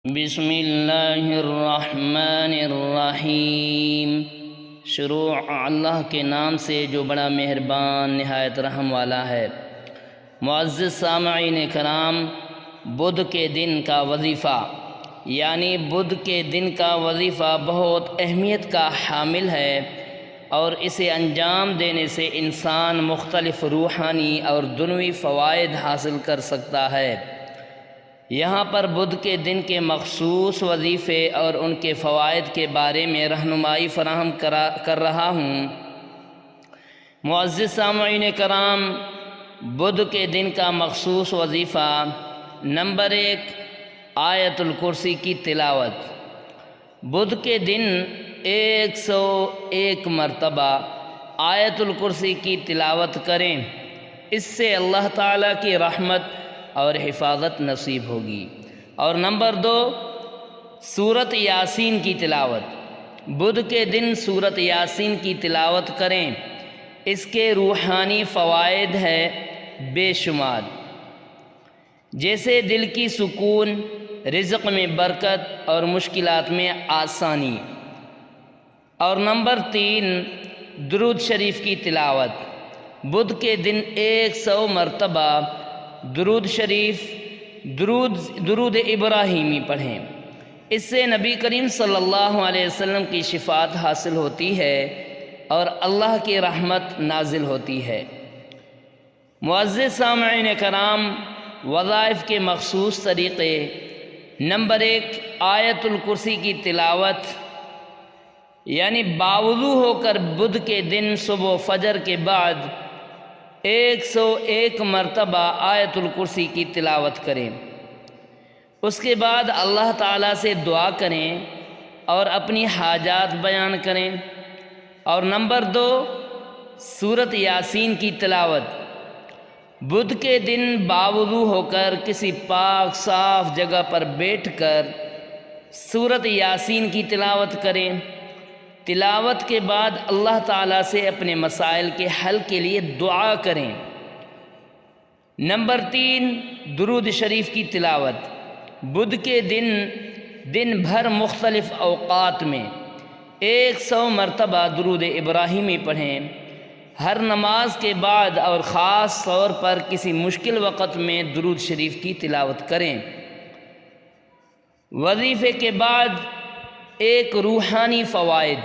بسم اللہ الرحمن الرحیم۔ شروع اللہ کے نام سے جو بڑا مہربان نہایت رحم والا ہے۔ معزز سامعین کرام، بدھ کے دن کا وظیفہ یعنی بدھ کے دن کا وظیفہ بہت اہمیت کا حامل ہے اور اسے انجام دینے سے انسان مختلف روحانی اور دنیوی فوائد حاصل کر سکتا ہے۔ یہاں پر بدھ کے دن کے مخصوص وظیفے اور ان کے فوائد کے بارے میں رہنمائی فراہم کر رہا ہوں۔ معزز سامعین کرام، بدھ کے دن کا مخصوص وظیفہ نمبر 1، آیت الکرسی کی تلاوت۔ بدھ کے دن 101 مرتبہ آیت الکرسی کی تلاوت کریں، اس سے اللہ تعالیٰ کی رحمت اور حفاظت نصیب ہوگی۔ اور نمبر 2، سورۃ یاسین کی تلاوت۔ بدھ کے دن سورۃ یاسین کی تلاوت کریں، اس کے روحانی فوائد ہے بے شمار، جیسے دل کی سکون، رزق میں برکت اور مشکلات میں آسانی۔ اور نمبر 3، درود شریف کی تلاوت۔ بدھ کے دن 100 مرتبہ درود شریف، درود ابراہیمی پڑھیں، اس سے نبی کریم صلی اللہ علیہ وسلم کی شفاعت حاصل ہوتی ہے اور اللہ کی رحمت نازل ہوتی ہے۔ معزز سامعین کرام، وظائف کے مخصوص طریقے۔ نمبر 1، آیت الکرسی کی تلاوت، یعنی باوضو ہو کر بدھ کے دن صبح فجر کے بعد 101 مرتبہ آیت الکرسی کی تلاوت کریں۔ اس کے بعد اللہ تعالیٰ سے دعا کریں اور اپنی حاجات بیان کریں۔ اور نمبر 2، سورۃ یاسین کی تلاوت۔ بدھ کے دن باوضو ہو کر کسی پاک صاف جگہ پر بیٹھ کر سورۃ یاسین کی تلاوت کریں۔ تلاوت کے بعد اللہ تعالیٰ سے اپنے مسائل کے حل کے لیے دعا کریں۔ نمبر 3، درود شریف کی تلاوت۔ بدھ کے دن بھر مختلف اوقات میں 100 مرتبہ درود ابراہیمی پڑھیں۔ ہر نماز کے بعد اور خاص طور پر کسی مشکل وقت میں درود شریف کی تلاوت کریں۔ وظیفے کے بعد ایک روحانی فوائد،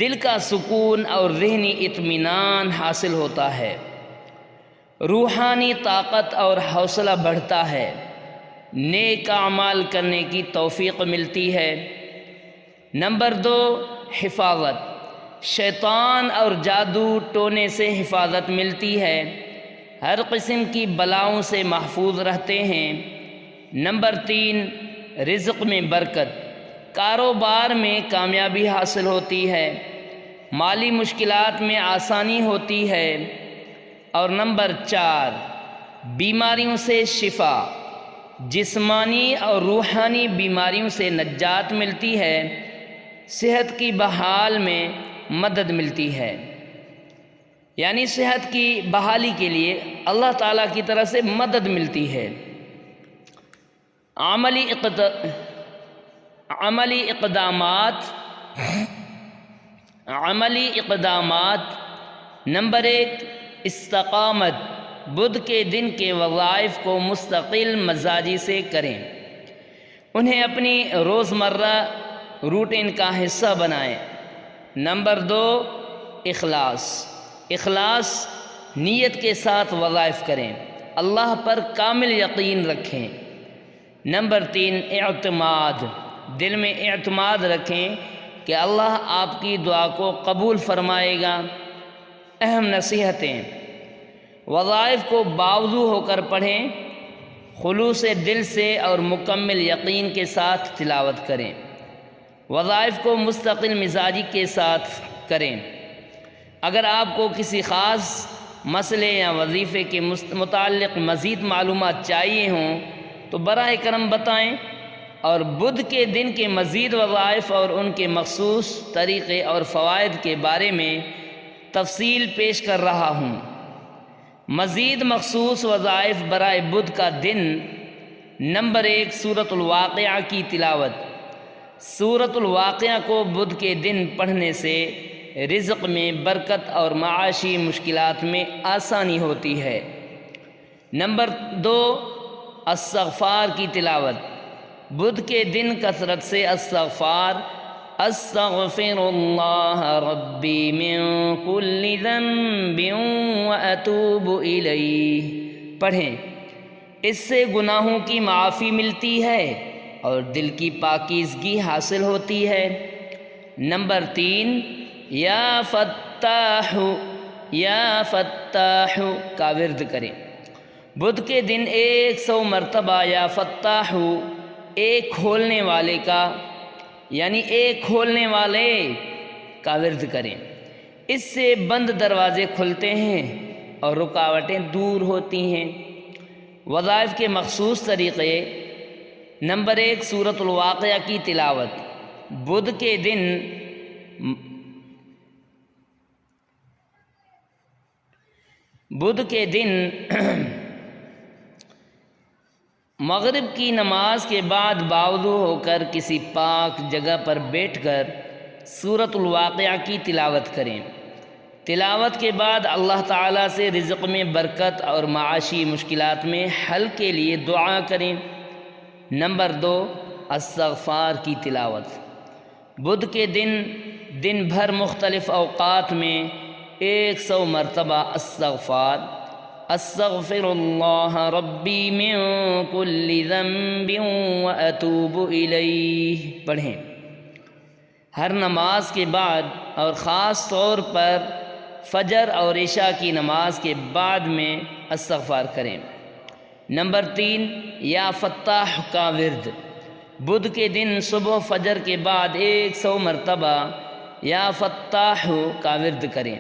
دل کا سکون اور ذہنی اطمینان حاصل ہوتا ہے، روحانی طاقت اور حوصلہ بڑھتا ہے، نیک اعمال کرنے کی توفیق ملتی ہے۔ نمبر 2، حفاظت، شیطان اور جادو ٹونے سے حفاظت ملتی ہے، ہر قسم کی بلاؤں سے محفوظ رہتے ہیں۔ نمبر 3، رزق میں برکت، کاروبار میں کامیابی حاصل ہوتی ہے، مالی مشکلات میں آسانی ہوتی ہے۔ اور نمبر 4، بیماریوں سے شفا، جسمانی اور روحانی بیماریوں سے نجات ملتی ہے، صحت کی بحال میں مدد ملتی ہے، یعنی صحت کی بحالی کے لیے اللہ تعالیٰ کی طرف سے مدد ملتی ہے۔ عملی اقدامات۔ نمبر 1، استقامت۔ بدھ کے دن کے وظائف کو مستقل مزاجی سے کریں، انہیں اپنی روزمرہ روٹین کا حصہ بنائیں۔ نمبر 2، اخلاص، نیت کے ساتھ وظائف کریں، اللہ پر کامل یقین رکھیں۔ نمبر 3، اعتماد، دل میں اعتماد رکھیں کہ اللہ آپ کی دعا کو قبول فرمائے گا۔ اہم نصیحتیں، وظائف کو باوضو ہو کر پڑھیں، خلوص دل سے اور مکمل یقین کے ساتھ تلاوت کریں۔ وظائف کو مستقل مزاجی کے ساتھ کریں۔ اگر آپ کو کسی خاص مسئلے یا وظیفے کے متعلق مزید معلومات چاہیے ہوں تو براہ کرم بتائیں، اور بدھ کے دن کے مزید وظائف اور ان کے مخصوص طریقے اور فوائد کے بارے میں تفصیل پیش کر رہا ہوں۔ مزید مخصوص وظائف برائے بدھ کا دن نمبر 1 سورۃ الواقعہ کی تلاوت۔ سورۃ الواقعہ کو بدھ کے دن پڑھنے سے رزق میں برکت اور معاشی مشکلات میں آسانی ہوتی ہے۔ نمبر 2 استغفار کی تلاوت۔ بدھ کے دن کثرت سے استغفار، استغفر اللہ ربی من کل ذنب واتوب الیہ پڑھیں۔ اس سے گناہوں کی معافی ملتی ہے اور دل کی پاکیزگی حاصل ہوتی ہے۔ نمبر 3 یا فتاح کا ورد کریں۔ بدھ کے دن 100 مرتبہ یا فتاح، ایک کھولنے والے کا، یعنی ایک کھولنے والے کا ورد کریں۔ اس سے بند دروازے کھلتے ہیں اور رکاوٹیں دور ہوتی ہیں۔ وظائف کے مخصوص طریقے۔ نمبر 1 سورۃ الواقعہ کی تلاوت۔ بدھ کے دن مغرب کی نماز کے بعد باوضو ہو کر کسی پاک جگہ پر بیٹھ کر سورۃ الواقعہ کی تلاوت کریں۔ تلاوت کے بعد اللہ تعالیٰ سے رزق میں برکت اور معاشی مشکلات میں حل کے لیے دعا کریں۔ نمبر 2 استغفار کی تلاوت۔ بدھ کے دن بھر مختلف اوقات میں 100 مرتبہ استغفر اللہ ربی من کل ذنب واتوب الیہ پڑھیں۔ ہر نماز کے بعد اور خاص طور پر فجر اور عشاء کی نماز کے بعد میں استغفار کریں۔ نمبر 3 یا فتاح کا ورد۔ بدھ کے دن صبح فجر کے بعد 100 مرتبہ یا فتاح کا ورد کریں۔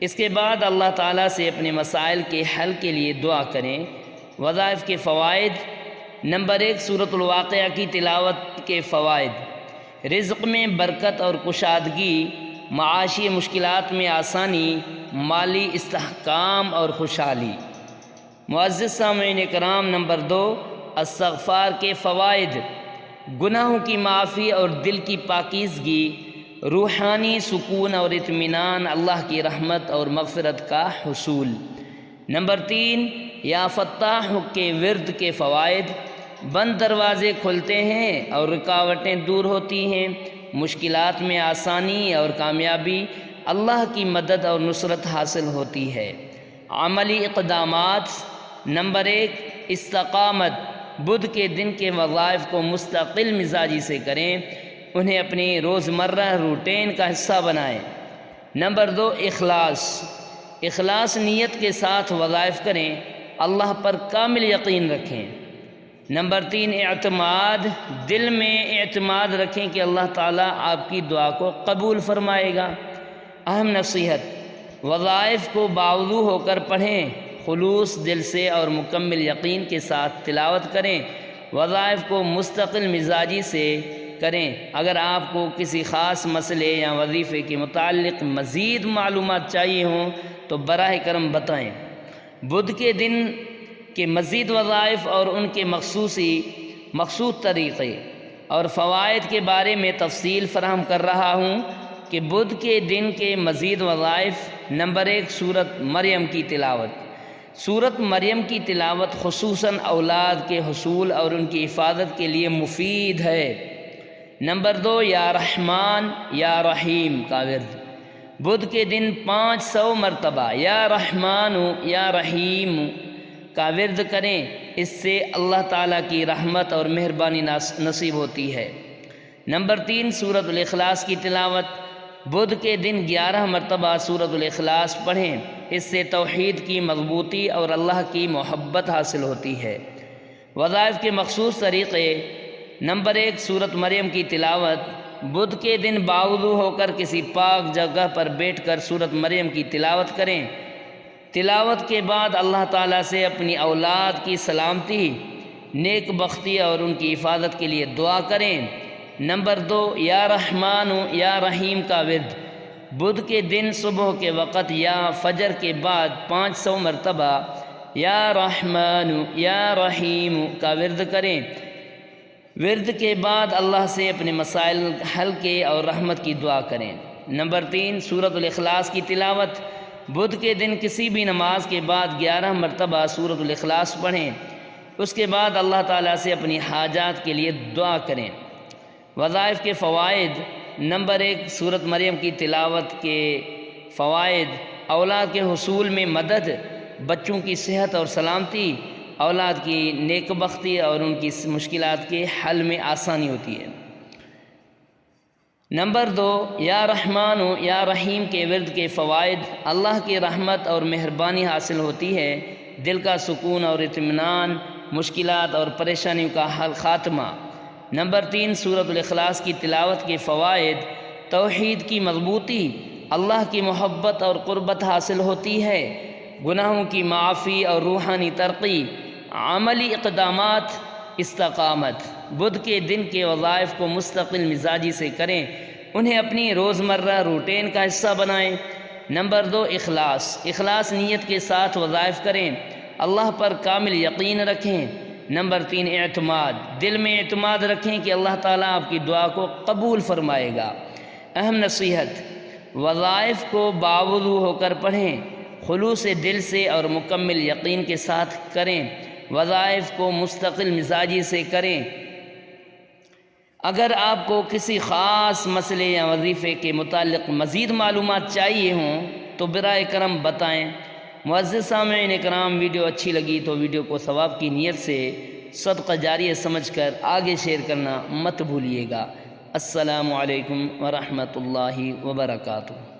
اس کے بعد اللہ تعالیٰ سے اپنے مسائل کے حل کے لیے دعا کریں۔ وظائف کے فوائد۔ نمبر 1 سورۃ الواقعہ کی تلاوت کے فوائد۔ رزق میں برکت اور کشادگی، معاشی مشکلات میں آسانی، مالی استحکام اور خوشحالی۔ معزز سامعین کرام، نمبر 2 استغفار کے فوائد۔ گناہوں کی معافی اور دل کی پاکیزگی، روحانی سکون اور اطمینان، اللہ کی رحمت اور مغفرت کا حصول۔ نمبر 3 یا فتاح کے ورد کے فوائد۔ بند دروازے کھلتے ہیں اور رکاوٹیں دور ہوتی ہیں، مشکلات میں آسانی اور کامیابی، اللہ کی مدد اور نصرت حاصل ہوتی ہے۔ عملی اقدامات۔ نمبر 1 استقامت۔ بدھ کے دن کے وظائف کو مستقل مزاجی سے کریں، انہیں اپنی روزمرہ روٹین کا حصہ بنائیں۔ نمبر 2 اخلاص نیت کے ساتھ وظائف کریں، اللہ پر کامل یقین رکھیں۔ نمبر 3 اعتماد۔ دل میں اعتماد رکھیں کہ اللہ تعالیٰ آپ کی دعا کو قبول فرمائے گا۔ اہم نصیحت، وظائف کو باوضو ہو کر پڑھیں، خلوص دل سے اور مکمل یقین کے ساتھ تلاوت کریں۔ وظائف کو مستقل مزاجی سے کریں۔ اگر آپ کو کسی خاص مسئلے یا وظیفے کے متعلق مزید معلومات چاہیے ہوں تو براہ کرم بتائیں۔ بدھ کے دن کے مزید وظائف اور ان کے مخصوص طریقے اور فوائد کے بارے میں تفصیل فراہم کر رہا ہوں کہ بدھ کے دن کے مزید وظائف۔ نمبر 1 سورۃ مریم کی تلاوت۔ سورۃ مریم کی تلاوت خصوصاً اولاد کے حصول اور ان کی حفاظت کے لیے مفید ہے۔ نمبر 2 یا رحمان یا رحیم کا ورد۔ بدھ کے دن 500 مرتبہ یا رحمان یا رحیم کا ورد کریں، اس سے اللہ تعالیٰ کی رحمت اور مہربانی نصیب ہوتی ہے۔ نمبر 3 سورۃ الاخلاص کی تلاوت۔ بدھ کے دن 11 مرتبہ سورۃ الاخلاص پڑھیں، اس سے توحید کی مضبوطی اور اللہ کی محبت حاصل ہوتی ہے۔ وظائف کے مخصوص طریقے۔ نمبر 1 سورۃ مریم کی تلاوت۔ بدھ کے دن باوضو ہو کر کسی پاک جگہ پر بیٹھ کر سورۃ مریم کی تلاوت کریں۔ تلاوت کے بعد اللہ تعالیٰ سے اپنی اولاد کی سلامتی، نیک بختی اور ان کی حفاظت کے لیے دعا کریں۔ نمبر 2 یا رحمان یا رحیم کا ورد۔ بدھ کے دن صبح کے وقت یا فجر کے بعد 500 مرتبہ یا رحمان یا رحیم کا ورد کریں۔ ورد کے بعد اللہ سے اپنے مسائل حل کے اور رحمت کی دعا کریں۔ نمبر 3، سورۃ الاخلاص کی تلاوت۔ بدھ کے دن کسی بھی نماز کے بعد 11 مرتبہ سورۃ الاخلاص پڑھیں۔ اس کے بعد اللہ تعالیٰ سے اپنی حاجات کے لیے دعا کریں۔ وظائف کے فوائد۔ نمبر 1، سورۃ مریم کی تلاوت کے فوائد: اولاد کے حصول میں مدد، بچوں کی صحت اور سلامتی، اولاد کی نیک بختی اور ان کی مشکلات کے حل میں آسانی ہوتی ہے۔ نمبر 2، یا رحمان یا رحیم کے ورد کے فوائد: اللہ کی رحمت اور مہربانی حاصل ہوتی ہے، دل کا سکون اور اطمینان، مشکلات اور پریشانیوں کا حل خاتمہ۔ نمبر 3، سورۃ الاخلاص کی تلاوت کے فوائد: توحید کی مضبوطی، اللہ کی محبت اور قربت حاصل ہوتی ہے، گناہوں کی معافی اور روحانی ترقی، عملی اقدامات، استقامت۔ بدھ کے دن کے وظائف کو مستقل مزاجی سے کریں، انہیں اپنی روزمرہ روٹین کا حصہ بنائیں۔ نمبر 2، اخلاص نیت کے ساتھ وظائف کریں، اللہ پر کامل یقین رکھیں۔ نمبر 3، اعتماد، دل میں اعتماد رکھیں کہ اللہ تعالیٰ آپ کی دعا کو قبول فرمائے گا۔ اہم نصیحت: وظائف کو باوضو ہو کر پڑھیں، خلوص دل سے اور مکمل یقین کے ساتھ کریں۔ وظائف کو مستقل مزاجی سے کریں۔ اگر آپ کو کسی خاص مسئلے یا وظیفے کے متعلق مزید معلومات چاہیے ہوں تو برائے کرم بتائیں۔ معزز سامعین اکرام، ویڈیو اچھی لگی تو ویڈیو کو ثواب کی نیت سے صدقہ جاریہ سمجھ کر آگے شیئر کرنا مت بھولیے گا۔ السلام علیکم ورحمۃ اللہ وبرکاتہ۔